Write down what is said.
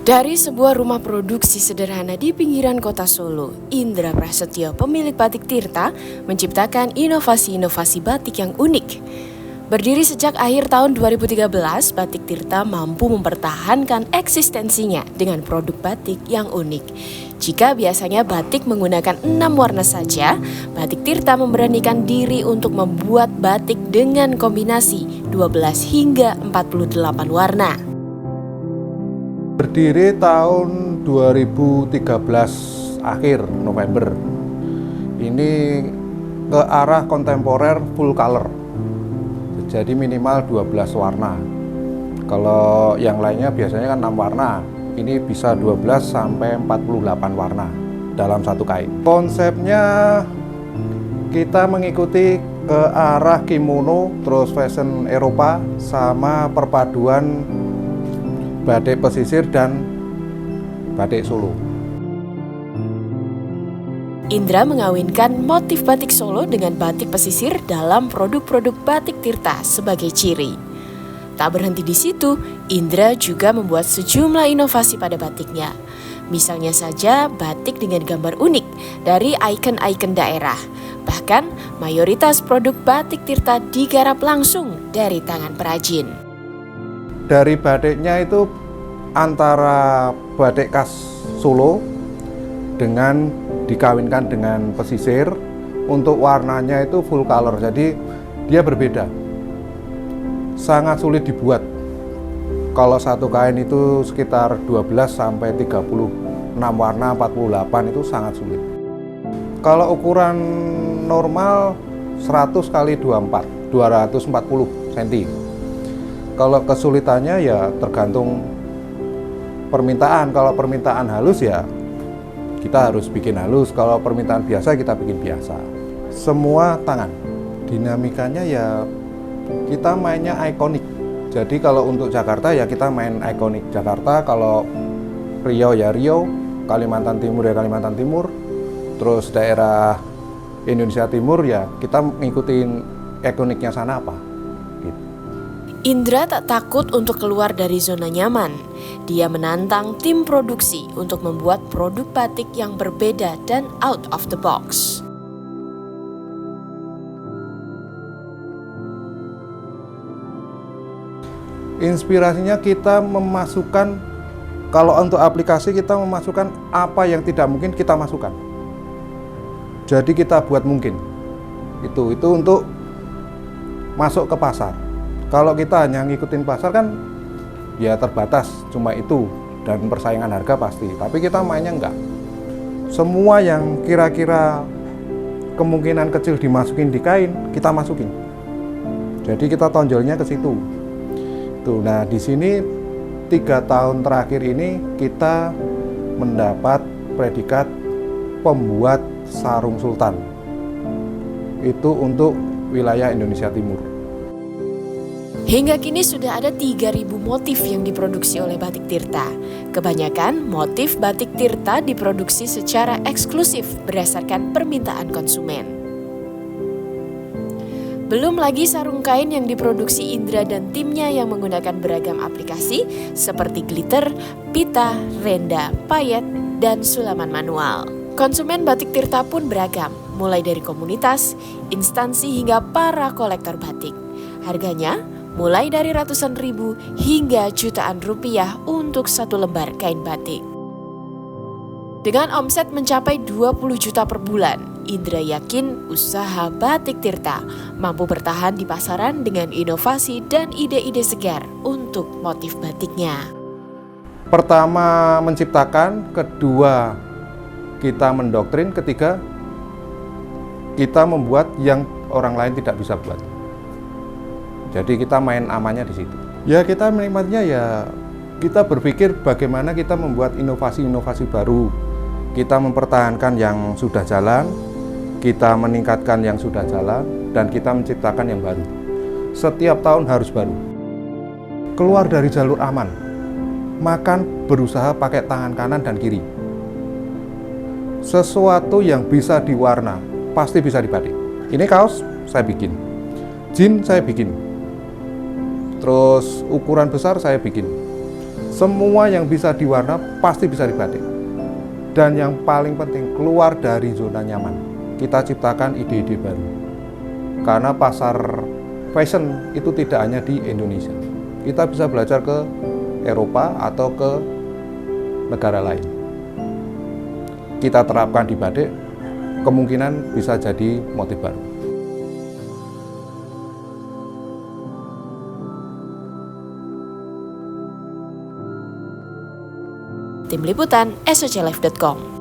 Dari sebuah rumah produksi sederhana di pinggiran kota Solo, Indra Prasetyo, pemilik Batik Tirta, menciptakan inovasi-inovasi batik yang unik. Berdiri sejak akhir tahun 2013, Batik Tirta mampu mempertahankan eksistensinya dengan produk batik yang unik. Jika biasanya batik menggunakan 6 warna saja, Batik Tirta memberanikan diri untuk membuat batik dengan kombinasi 12 hingga 48 warna. Berdiri tahun 2013 akhir November. Ini ke arah kontemporer full color. Jadi minimal 12 warna. Kalau yang lainnya biasanya kan 6 warna. Ini bisa 12 sampai 48 warna dalam satu kain. Konsepnya kita mengikuti ke arah kimono, terus fashion Eropa sama perpaduan batik pesisir dan batik Solo. Indra mengawinkan motif batik Solo dengan batik pesisir dalam produk-produk Batik Tirta sebagai ciri. Tak berhenti di situ, Indra juga membuat sejumlah inovasi pada batiknya. Misalnya saja batik dengan gambar unik dari ikon-ikon daerah. Bahkan mayoritas produk Batik Tirta digarap langsung dari tangan perajin. Dari batiknya itu antara batik khas Solo dengan dikawinkan dengan pesisir. Untuk warnanya itu full color, jadi dia berbeda. Sangat sulit dibuat. Kalau satu kain itu sekitar 12 sampai 36 warna, 48 itu sangat sulit. Kalau ukuran normal 100 kali 24, 240 cm. Kalau kesulitannya ya tergantung permintaan. Kalau permintaan halus ya kita harus bikin halus. Kalau permintaan biasa kita bikin biasa. Semua tangan. Dinamikanya ya kita mainnya ikonik. Jadi kalau untuk Jakarta ya kita main ikonik Jakarta. Kalau Riau ya Riau, Kalimantan Timur ya Kalimantan Timur. Terus daerah Indonesia Timur ya kita ngikutin ikoniknya sana apa. Indra tak takut untuk keluar dari zona nyaman. Dia menantang tim produksi untuk membuat produk batik yang berbeda dan out of the box. Inspirasinya kita memasukkan, kalau untuk aplikasi kita memasukkan apa yang tidak mungkin kita masukkan. Jadi kita buat mungkin. Itu untuk masuk ke pasar. Kalau kita hanya ngikutin pasar kan ya terbatas cuma itu dan persaingan harga pasti. Tapi kita mainnya enggak. Semua yang kira-kira kemungkinan kecil dimasukin di kain kita masukin. Jadi kita tonjolnya ke situ. Tuh, nah di sini 3 tahun terakhir ini kita mendapat predikat pembuat sarung sultan. Itu untuk wilayah Indonesia Timur. Hingga kini sudah ada 3.000 motif yang diproduksi oleh Batik Tirta. Kebanyakan motif Batik Tirta diproduksi secara eksklusif berdasarkan permintaan konsumen. Belum lagi sarung kain yang diproduksi Indra dan timnya yang menggunakan beragam aplikasi seperti glitter, pita, renda, payet, dan sulaman manual. Konsumen Batik Tirta pun beragam, mulai dari komunitas, instansi hingga para kolektor batik. Harganya mulai dari ratusan ribu hingga jutaan rupiah untuk satu lembar kain batik. Dengan omset mencapai 20 juta per bulan, Indra yakin usaha Batik Tirta mampu bertahan di pasaran dengan inovasi dan ide-ide segar untuk motif batiknya. Pertama menciptakan, kedua kita mendoktrin, ketiga kita membuat yang orang lain tidak bisa buat. Jadi kita main amannya di situ. Ya kita menikmatinya ya kita berpikir bagaimana kita membuat inovasi-inovasi baru. Kita mempertahankan yang sudah jalan, kita meningkatkan yang sudah jalan, dan kita menciptakan yang baru. Setiap tahun harus baru. Keluar dari jalur aman. Makan berusaha pakai tangan kanan dan kiri. Sesuatu yang bisa diwarna pasti bisa dibatik. Ini kaos saya bikin. Jin saya bikin. Terus ukuran besar saya bikin. Semua yang bisa diwarna pasti bisa dibatik. Dan yang paling penting, keluar dari zona nyaman. Kita ciptakan ide-ide baru. Karena pasar fashion itu tidak hanya di Indonesia. Kita bisa belajar ke Eropa atau ke negara lain. Kita terapkan di batik, kemungkinan bisa jadi motif baru. Tim Liputan, SOCLive.com.